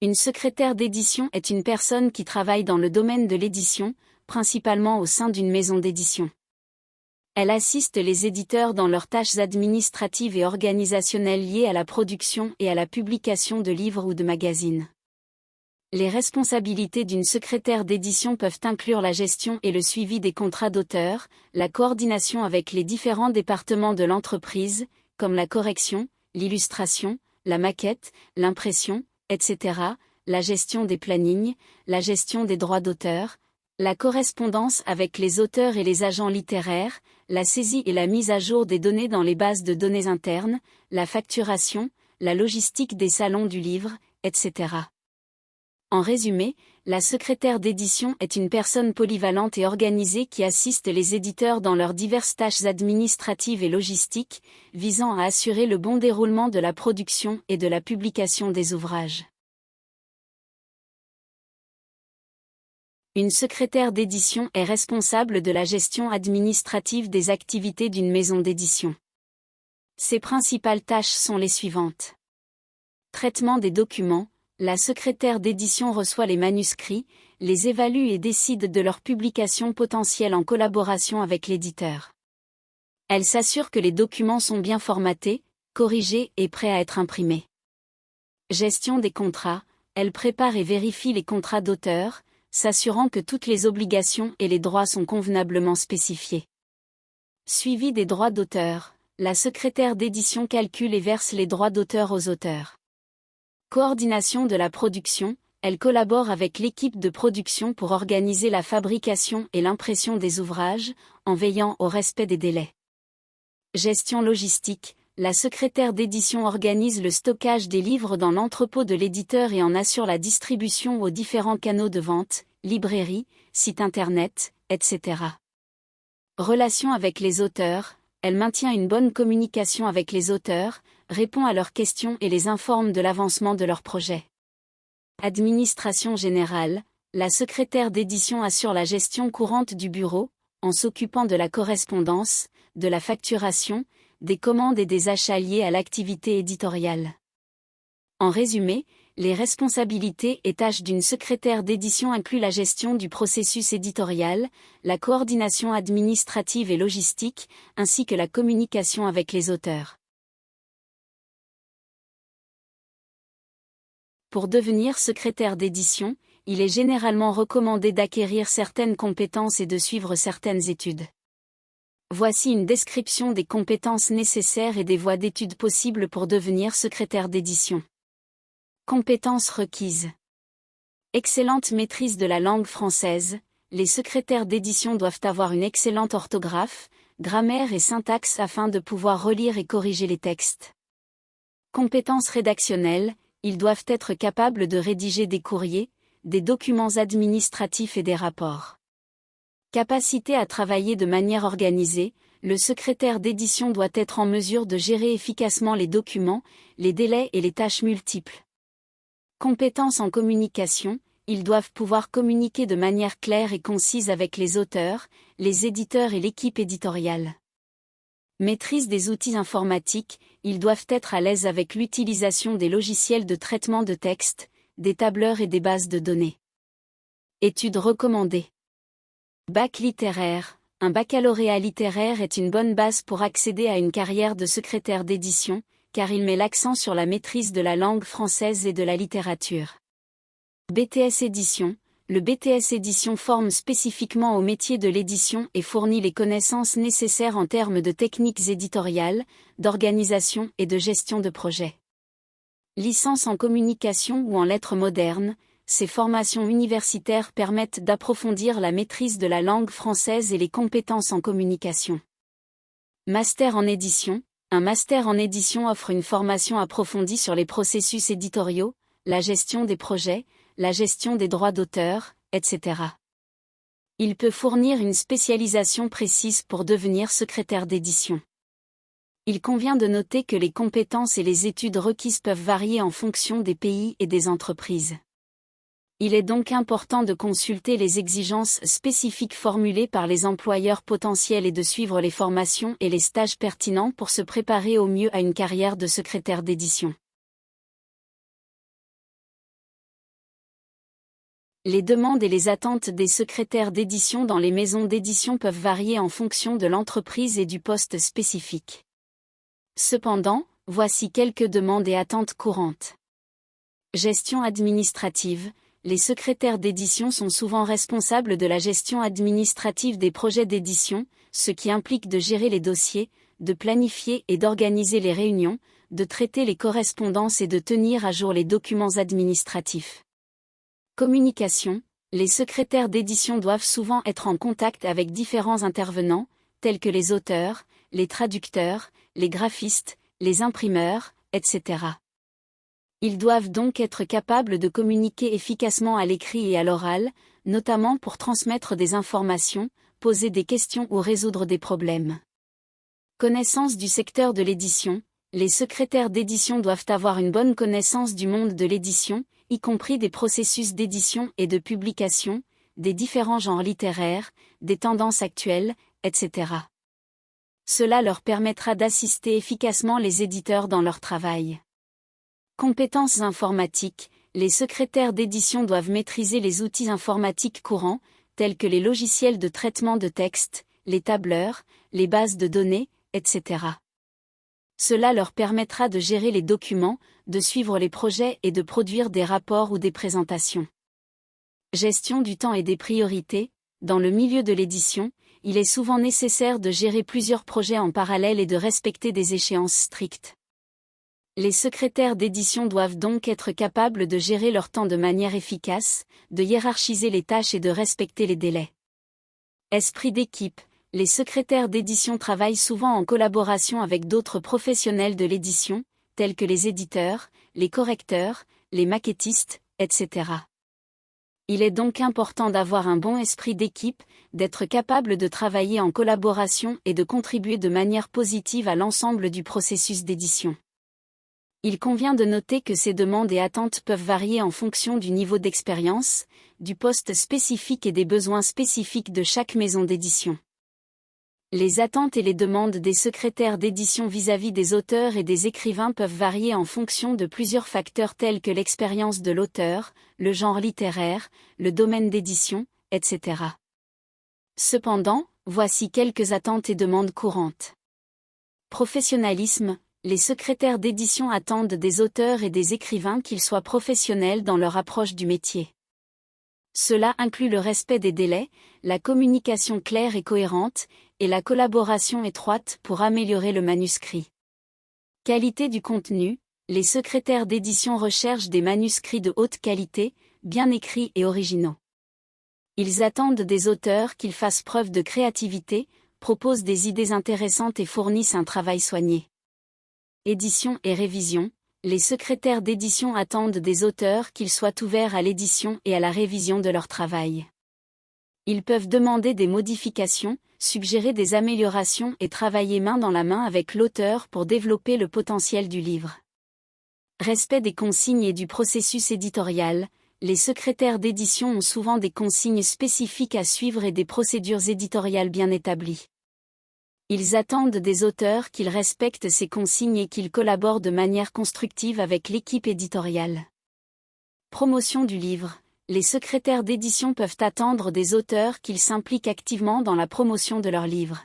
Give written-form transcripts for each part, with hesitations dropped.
Une secrétaire d'édition est une personne qui travaille dans le domaine de l'édition, principalement au sein d'une maison d'édition. Elle assiste les éditeurs dans leurs tâches administratives et organisationnelles liées à la production et à la publication de livres ou de magazines. Les responsabilités d'une secrétaire d'édition peuvent inclure la gestion et le suivi des contrats d'auteur, la coordination avec les différents départements de l'entreprise, comme la correction, l'illustration, la maquette, l'impression, etc., la gestion des plannings, la gestion des droits d'auteur, la correspondance avec les auteurs et les agents littéraires, la saisie et la mise à jour des données dans les bases de données internes, la facturation, la logistique des salons du livre, etc. En résumé, la secrétaire d'édition est une personne polyvalente et organisée qui assiste les éditeurs dans leurs diverses tâches administratives et logistiques, visant à assurer le bon déroulement de la production et de la publication des ouvrages. Une secrétaire d'édition est responsable de la gestion administrative des activités d'une maison d'édition. Ses principales tâches sont les suivantes. Traitement des documents. La secrétaire d'édition reçoit les manuscrits, les évalue et décide de leur publication potentielle en collaboration avec l'éditeur. Elle s'assure que les documents sont bien formatés, corrigés et prêts à être imprimés. Gestion des contrats. Elle prépare et vérifie les contrats d'auteur, s'assurant que toutes les obligations et les droits sont convenablement spécifiés. Suivi des droits d'auteur. La secrétaire d'édition calcule et verse les droits d'auteur aux auteurs. Coordination de la production, elle collabore avec l'équipe de production pour organiser la fabrication et l'impression des ouvrages, en veillant au respect des délais. Gestion logistique, la secrétaire d'édition organise le stockage des livres dans l'entrepôt de l'éditeur et en assure la distribution aux différents canaux de vente, librairies, sites internet, etc. Relation avec les auteurs, elle maintient une bonne communication avec les auteurs, répond à leurs questions et les informe de l'avancement de leurs projets. Administration générale, la secrétaire d'édition assure la gestion courante du bureau, en s'occupant de la correspondance, de la facturation, des commandes et des achats liés à l'activité éditoriale. En résumé, les responsabilités et tâches d'une secrétaire d'édition incluent la gestion du processus éditorial, la coordination administrative et logistique, ainsi que la communication avec les auteurs. Pour devenir secrétaire d'édition, il est généralement recommandé d'acquérir certaines compétences et de suivre certaines études. Voici une description des compétences nécessaires et des voies d'études possibles pour devenir secrétaire d'édition. Compétences requises. Excellente maîtrise de la langue française. Les secrétaires d'édition doivent avoir une excellente orthographe, grammaire et syntaxe afin de pouvoir relire et corriger les textes. Compétences rédactionnelles. Ils doivent être capables de rédiger des courriers, des documents administratifs et des rapports. Capacité à travailler de manière organisée, le secrétaire d'édition doit être en mesure de gérer efficacement les documents, les délais et les tâches multiples. Compétences en communication, ils doivent pouvoir communiquer de manière claire et concise avec les auteurs, les éditeurs et l'équipe éditoriale. Maîtrise des outils informatiques, ils doivent être à l'aise avec l'utilisation des logiciels de traitement de texte, des tableurs et des bases de données. Études recommandées. Bac littéraire. Un baccalauréat littéraire est une bonne base pour accéder à une carrière de secrétaire d'édition, car il met l'accent sur la maîtrise de la langue française et de la littérature. BTS édition. Le BTS édition forme spécifiquement au métier de l'édition et fournit les connaissances nécessaires en termes de techniques éditoriales, d'organisation et de gestion de projet. Licence en communication ou en lettres modernes, ces formations universitaires permettent d'approfondir la maîtrise de la langue française et les compétences en communication. Master en édition. Un master en édition offre une formation approfondie sur les processus éditoriaux, la gestion des projets, la gestion des droits d'auteur, etc. Il peut fournir une spécialisation précise pour devenir secrétaire d'édition. Il convient de noter que les compétences et les études requises peuvent varier en fonction des pays et des entreprises. Il est donc important de consulter les exigences spécifiques formulées par les employeurs potentiels et de suivre les formations et les stages pertinents pour se préparer au mieux à une carrière de secrétaire d'édition. Les demandes et les attentes des secrétaires d'édition dans les maisons d'édition peuvent varier en fonction de l'entreprise et du poste spécifique. Cependant, voici quelques demandes et attentes courantes. Gestion administrative. Les secrétaires d'édition sont souvent responsables de la gestion administrative des projets d'édition, ce qui implique de gérer les dossiers, de planifier et d'organiser les réunions, de traiter les correspondances et de tenir à jour les documents administratifs. Communication. Les secrétaires d'édition doivent souvent être en contact avec différents intervenants, tels que les auteurs, les traducteurs, les graphistes, les imprimeurs, etc. Ils doivent donc être capables de communiquer efficacement à l'écrit et à l'oral, notamment pour transmettre des informations, poser des questions ou résoudre des problèmes. Connaissance du secteur de l'édition. Les secrétaires d'édition doivent avoir une bonne connaissance du monde de l'édition, y compris des processus d'édition et de publication, des différents genres littéraires, des tendances actuelles, etc. Cela leur permettra d'assister efficacement les éditeurs dans leur travail. Compétences informatiques. Les secrétaires d'édition doivent maîtriser les outils informatiques courants, tels que les logiciels de traitement de texte, les tableurs, les bases de données, etc. Cela leur permettra de gérer les documents, de suivre les projets et de produire des rapports ou des présentations. Gestion du temps et des priorités. Dans le milieu de l'édition, il est souvent nécessaire de gérer plusieurs projets en parallèle et de respecter des échéances strictes. Les secrétaires d'édition doivent donc être capables de gérer leur temps de manière efficace, de hiérarchiser les tâches et de respecter les délais. Esprit d'équipe. Les secrétaires d'édition travaillent souvent en collaboration avec d'autres professionnels de l'édition, tels que les éditeurs, les correcteurs, les maquettistes, etc. Il est donc important d'avoir un bon esprit d'équipe, d'être capable de travailler en collaboration et de contribuer de manière positive à l'ensemble du processus d'édition. Il convient de noter que ces demandes et attentes peuvent varier en fonction du niveau d'expérience, du poste spécifique et des besoins spécifiques de chaque maison d'édition. Les attentes et les demandes des secrétaires d'édition vis-à-vis des auteurs et des écrivains peuvent varier en fonction de plusieurs facteurs tels que l'expérience de l'auteur, le genre littéraire, le domaine d'édition, etc. Cependant, voici quelques attentes et demandes courantes. Professionnalisme. Les secrétaires d'édition attendent des auteurs et des écrivains qu'ils soient professionnels dans leur approche du métier. Cela inclut le respect des délais, la communication claire et cohérente, et la collaboration étroite pour améliorer le manuscrit. Qualité du contenu. Les secrétaires d'édition recherchent des manuscrits de haute qualité, bien écrits et originaux. Ils attendent des auteurs qu'ils fassent preuve de créativité, proposent des idées intéressantes et fournissent un travail soigné. Édition et révision. Les secrétaires d'édition attendent des auteurs qu'ils soient ouverts à l'édition et à la révision de leur travail. Ils peuvent demander des modifications, suggérer des améliorations et travailler main dans la main avec l'auteur pour développer le potentiel du livre. Respect des consignes et du processus éditorial. Les secrétaires d'édition ont souvent des consignes spécifiques à suivre et des procédures éditoriales bien établies. Ils attendent des auteurs qu'ils respectent ces consignes et qu'ils collaborent de manière constructive avec l'équipe éditoriale. Promotion du livre. Les secrétaires d'édition peuvent attendre des auteurs qu'ils s'impliquent activement dans la promotion de leur livre.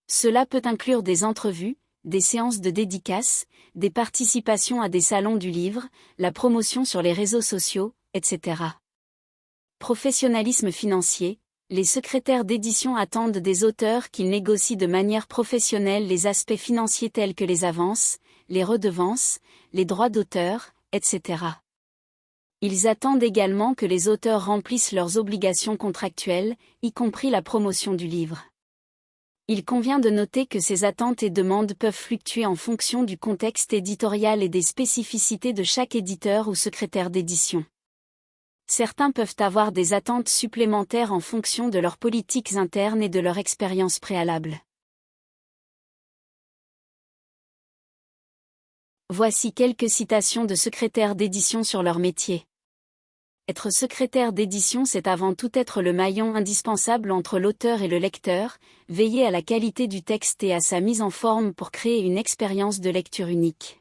Cela peut inclure des entrevues, des séances de dédicaces, des participations à des salons du livre, la promotion sur les réseaux sociaux, etc. Professionnalisme financier. Les secrétaires d'édition attendent des auteurs qu'ils négocient de manière professionnelle les aspects financiers tels que les avances, les redevances, les droits d'auteur, etc. Ils attendent également que les auteurs remplissent leurs obligations contractuelles, y compris la promotion du livre. Il convient de noter que ces attentes et demandes peuvent fluctuer en fonction du contexte éditorial et des spécificités de chaque éditeur ou secrétaire d'édition. Certains peuvent avoir des attentes supplémentaires en fonction de leurs politiques internes et de leur expérience préalable. Voici quelques citations de secrétaires d'édition sur leur métier. Être secrétaire d'édition, c'est avant tout être le maillon indispensable entre l'auteur et le lecteur, veiller à la qualité du texte et à sa mise en forme pour créer une expérience de lecture unique.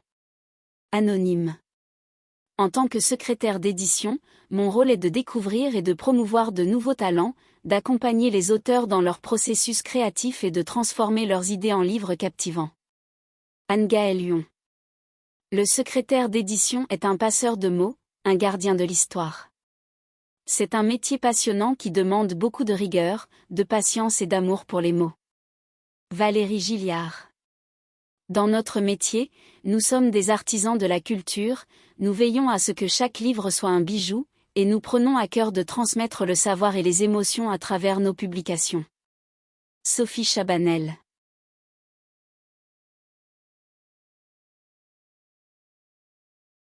Anonyme. En tant que secrétaire d'édition, mon rôle est de découvrir et de promouvoir de nouveaux talents, d'accompagner les auteurs dans leur processus créatif et de transformer leurs idées en livres captivants. Anne-Gaëlle Lyon. Le secrétaire d'édition est un passeur de mots, un gardien de l'histoire. C'est un métier passionnant qui demande beaucoup de rigueur, de patience et d'amour pour les mots. Valérie Gilliard. Dans notre métier, nous sommes des artisans de la culture, nous veillons à ce que chaque livre soit un bijou, et nous prenons à cœur de transmettre le savoir et les émotions à travers nos publications. Sophie Chabanel.